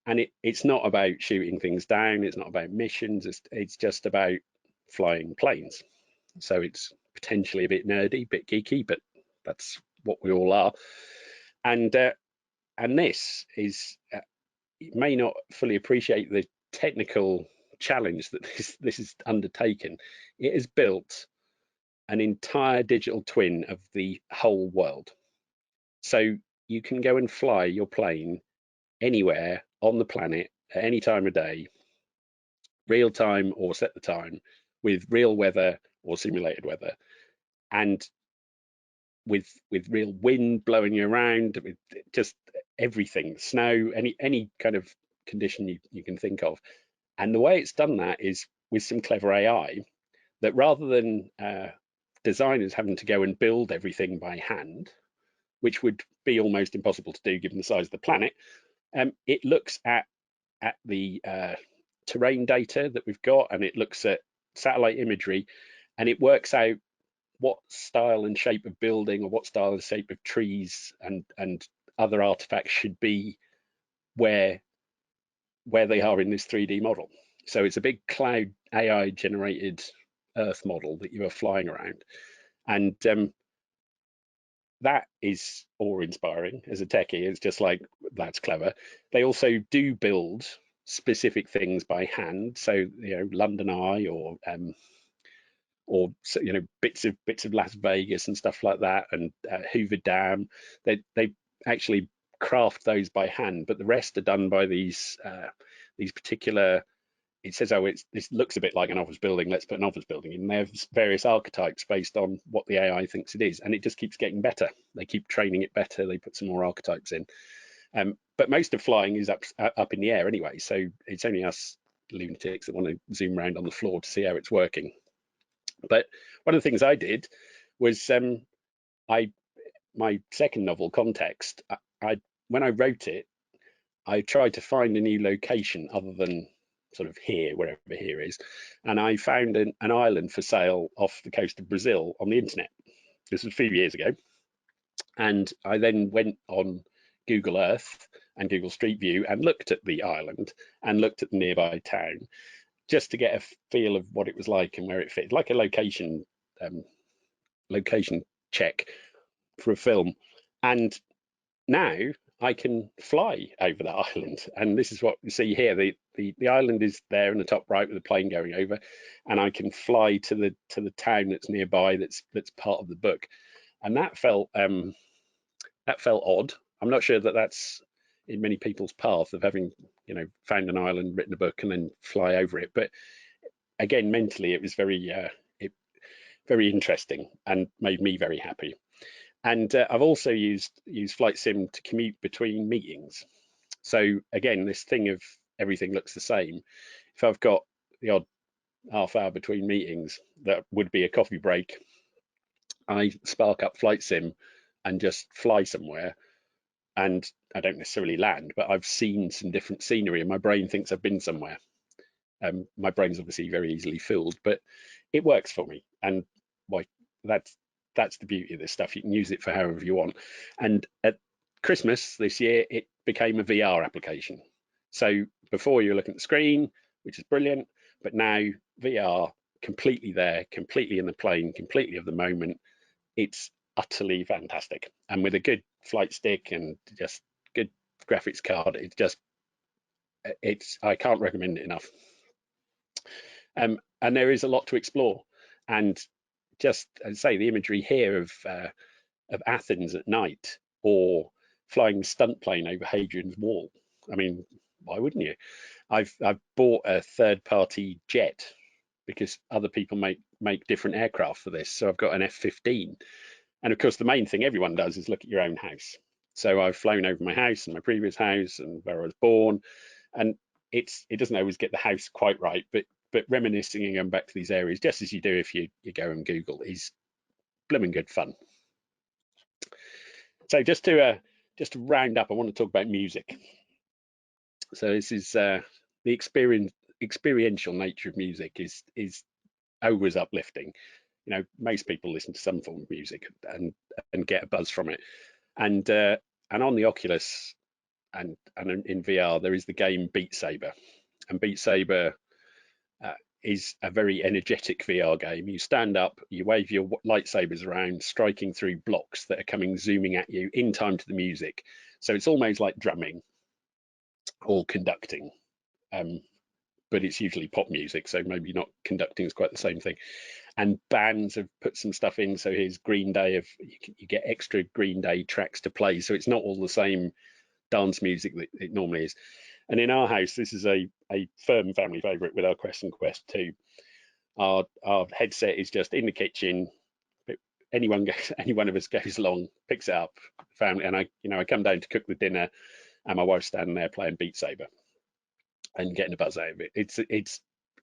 And it's not about shooting things down. It's not about missions. It's just about flying planes. So it's potentially a bit nerdy, a bit geeky, but that's what we all are. And this is, you may not fully appreciate technical challenge that this is undertaken. It has built an entire digital twin of the whole world. So you can go and fly your plane anywhere on the planet at any time of day, real time or set the time, with real weather or simulated weather, and with real wind blowing you around, with just everything, snow, any kind of condition you can think of. And the way it's done that is with some clever AI that, rather than designers having to go and build everything by hand, which would be almost impossible to do given the size of the planet, it looks at the terrain data that we've got, and it looks at satellite imagery, and it works out what style and shape of building or what style and shape of trees and other artifacts should be where they are in this 3D model. So it's a big cloud AI generated Earth model that you are flying around, and that is awe-inspiring as a techie. It's just like, that's clever. They also do build specific things by hand, so London Eye or bits of Las Vegas and stuff like that, and Hoover Dam. They actually craft those by hand, but the rest are done by these particular. It says, oh, this looks a bit like an office building, let's put an office building in. They have various archetypes based on what the AI thinks it is, and it just keeps getting better. They keep training it better. They put some more archetypes in. But most of flying is up in the air anyway, so it's only us lunatics that want to zoom around on the floor to see how it's working. But one of the things I did was my second novel, Context, when I wrote it, I tried to find a new location other than sort of here, wherever here is, and I found an island for sale off the coast of Brazil on the internet. This was a few years ago, and I then went on Google Earth and Google Street View and looked at the island and looked at the nearby town, just to get a feel of what it was like and where it fit, like a location check for a film. And now I can fly over that island, and this is what you see here. The island is there in the top right with the plane going over, and I can fly to the town that's nearby, that's part of the book. And that felt odd. I'm not sure that that's in many people's path of having found an island, written a book, and then fly over it. But again, mentally, it was very interesting and made me very happy. And I've also used Flight Sim to commute between meetings. So again, this thing of everything looks the same. If I've got the odd half hour between meetings, that would be a coffee break, I spark up Flight Sim and just fly somewhere. And I don't necessarily land, but I've seen some different scenery, and my brain thinks I've been somewhere. My brain's obviously very easily filled, but it works for me. And that's the beauty of this stuff. You can use it for however you want. And at Christmas this year, it became a VR application. So before you were looking at the screen, which is brilliant, but now VR, completely there, completely in the plane, completely of the moment. It's utterly fantastic. And with a good flight stick and just good graphics card, I can't recommend it enough. And there is a lot to explore. And just, as I say, the imagery here of Athens at night, or flying a stunt plane over Hadrian's Wall. I mean, why wouldn't you? I've bought a third-party jet because other people make different aircraft for this. So I've got an F-15, and of course the main thing everyone does is look at your own house. So I've flown over my house and my previous house and where I was born, and it doesn't always get the house quite right, but reminiscing and going back to these areas, just as you do if you go and Google, is blooming good fun. So just to round up, I want to talk about music. So this is the experiential nature of music is always uplifting. Most people listen to some form of music and get a buzz from it. And on the Oculus and in VR, there is the game Beat Saber, and Beat Saber is a very energetic VR game. You stand up, you wave your lightsabers around, striking through blocks that are zooming at you in time to the music. So it's almost like drumming or conducting. but it's usually pop music, so maybe not conducting is quite the same thing. And bands have put some stuff in, so here's Green Day, you get extra Green Day tracks to play, so it's not all the same dance music that it normally is. And in our house, this is a firm family favourite with our Quest and Quest 2. Our headset is just in the kitchen. Any one of us goes along, picks it up, family, and I come down to cook the dinner, and my wife's standing there playing Beat Saber and getting a buzz out of it.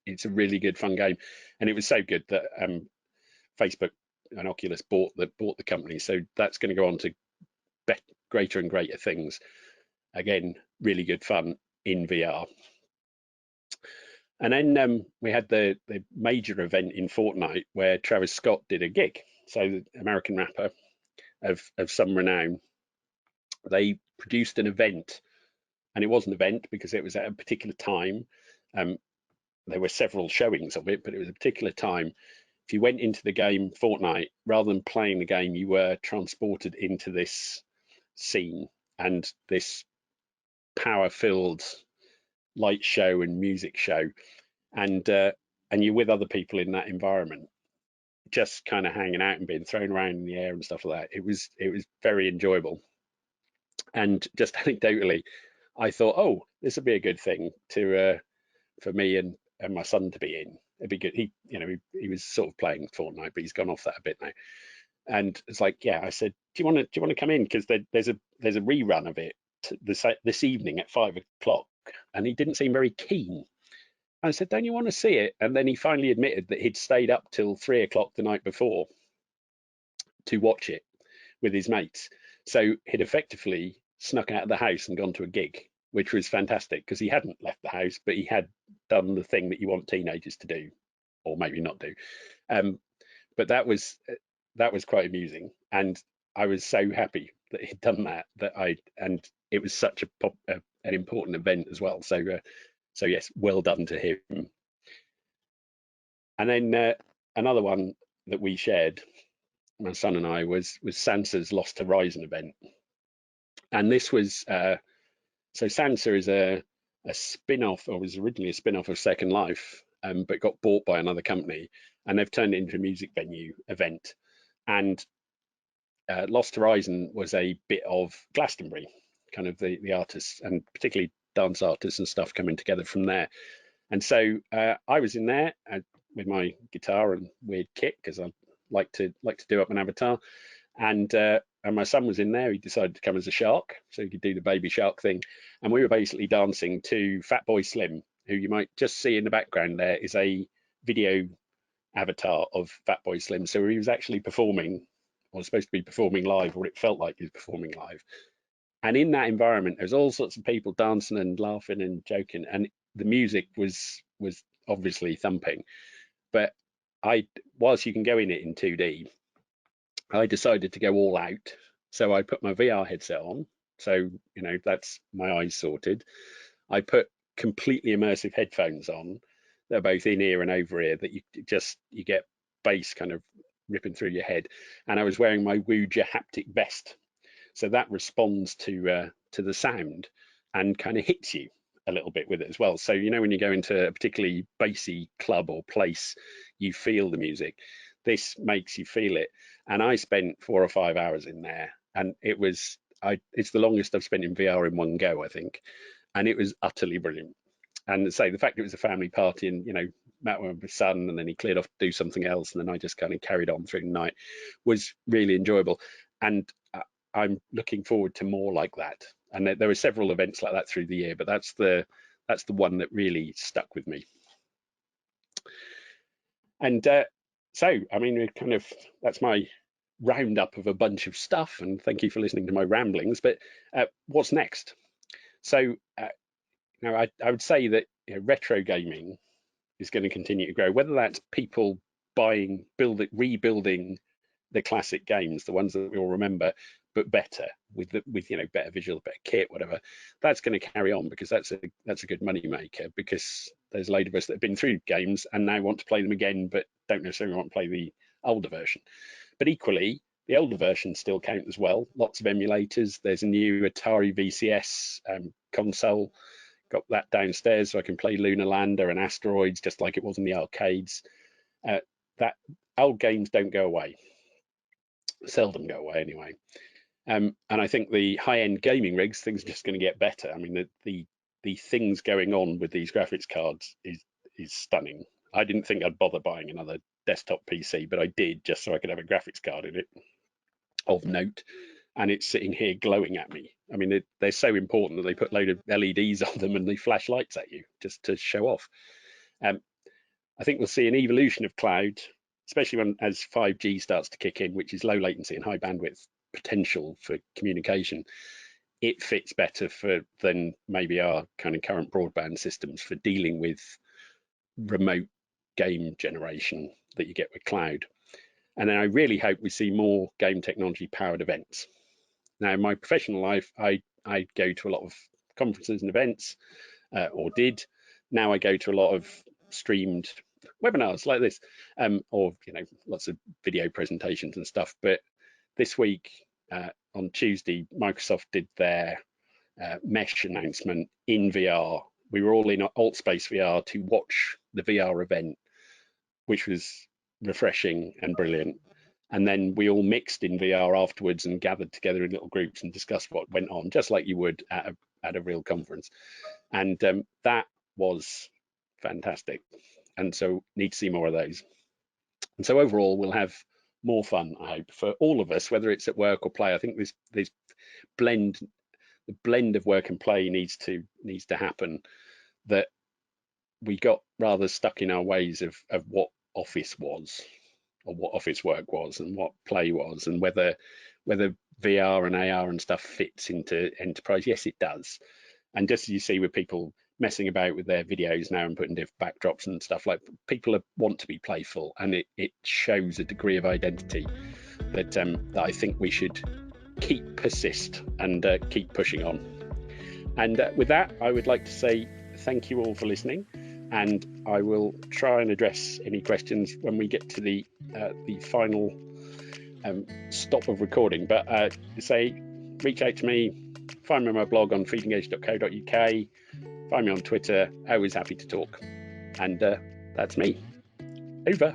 It's a really good fun game, and it was so good that Facebook and Oculus bought the company, so that's going to go on to greater and greater things. Again, really good fun in VR. And then we had the major event in Fortnite where Trevor Scott did a gig. So the American rapper of some renown, they produced an event, and it was an event because it was at a particular time. There were several showings of it, but it was a particular time. If you went into the game Fortnite, rather than playing the game, you were transported into this scene and this power-filled light show and music show, and you're with other people in that environment, just kind of hanging out and being thrown around in the air and stuff like that. It was very enjoyable. And just anecdotally, I thought, oh, this would be a good thing for me and my son to be in. It'd be good. He was sort of playing Fortnite, but he's gone off that a bit now. And it's like, yeah, I said, do you want to come in, because there's a rerun of it this evening at 5 o'clock, and he didn't seem very keen. I said, don't you want to see it? And then he finally admitted that he'd stayed up till 3 o'clock the night before to watch it with his mates. So he'd effectively snuck out of the house and gone to a gig, which was fantastic because he hadn't left the house, but he had done the thing that you want teenagers to do, or maybe not do. But that was quite amusing, and I was so happy that he'd done that. And it was such an important event as well. So yes, well done to him. And then another one that we shared, my son and I, was Sansa's Lost Horizon event. And this was so Sansa is a spin-off, or was originally a spin-off of Second Life, but got bought by another company, and they've turned it into a music venue event. And Lost Horizon was a bit of Glastonbury, kind of the artists, and particularly dance artists and stuff, coming together from there. And so I was in there with my guitar and weird kit, because I like to do up an avatar, and my son was in there. He decided to come as a shark, so he could do the baby shark thing, and we were basically dancing to Fatboy Slim, who you might just see in the background. There is a video avatar of Fatboy Slim, so he was actually performing, or supposed to be performing live, or it felt like he was performing live. And in that environment, there's all sorts of people dancing and laughing and joking, and the music was obviously thumping. But whilst you can go in it in 2D, I decided to go all out. So I put my VR headset on, so that's my eyes sorted. I put completely immersive headphones on. They're both in ear and over ear, that you get bass kind of ripping through your head. And I was wearing my Wooja haptic vest, so that responds to the sound and kind of hits you a little bit with it as well. So when you go into a particularly bassy club or place, you feel the music. This makes you feel it. And I spent 4 or 5 hours in there, and it's the longest I've spent in VR in one go, I think. And it was utterly brilliant. And say the fact it was a family party, and met with my son, and then he cleared off to do something else, and then I just kind of carried on through the night, was really enjoyable. And I'm looking forward to more like that. And there were several events like that through the year, but that's the one that really stuck with me. And so, I mean, that's my roundup of a bunch of stuff, and thank you for listening to my ramblings. But what's next? So, I would say that retro gaming is going to continue to grow, whether that's people rebuilding the classic games, the ones that we all remember, but better, with better visuals, better kit, whatever. That's going to carry on, because that's a good money maker, because there's a load of us that have been through games and now want to play them again, but don't necessarily want to play the older version. But equally, the older versions still count as well. Lots of emulators. There's a new Atari VCS console got that downstairs so I can play Lunar Lander and Asteroids just like it was in the arcades. That old games don't go away, seldom go away anyway. And I think the high-end gaming rigs, things are just going to get better. I mean, the things going on with these graphics cards is stunning. I didn't think I'd bother buying another desktop PC, but I did just so I could have a graphics card in it of note. And it's sitting here glowing at me. I mean, they're so important that they put a load of LEDs on them and they flash lights at you just to show off. I think we'll see an evolution of cloud, especially as 5G starts to kick in, which is low latency and high bandwidth potential for communication. It fits better than maybe our kind of current broadband systems for dealing with remote game generation that you get with cloud. And then I really hope we see more game technology powered events. Now, in my professional life, I go to a lot of conferences and events, or did. Now I go to a lot of streamed webinars like this, or lots of video presentations and stuff. But this week, on Tuesday, Microsoft did their mesh announcement in VR. We were all in AltSpace VR to watch the VR event, which was refreshing and brilliant. And then we all mixed in VR afterwards and gathered together in little groups and discussed what went on, just like you would at a real conference. And that was fantastic. And so need to see more of those. And so overall, we'll have more fun, I hope, for all of us, whether it's at work or play. I think this the blend of work and play needs to happen. That we got rather stuck in our ways of what office was, or what office work was, and what play was, and whether VR and AR and stuff fits into enterprise. Yes, it does. And just as you see with people messing about with their videos now and putting different backdrops and stuff, like, people want to be playful, and it shows a degree of identity that I think we should persist and keep pushing on. And with that, I would like to say thank you all for listening, and I will try and address any questions when we get to the final stop of recording. But reach out to me, find me on my blog on feedingedge.co.uk, find me on Twitter. Always happy to talk. And that's me. Over.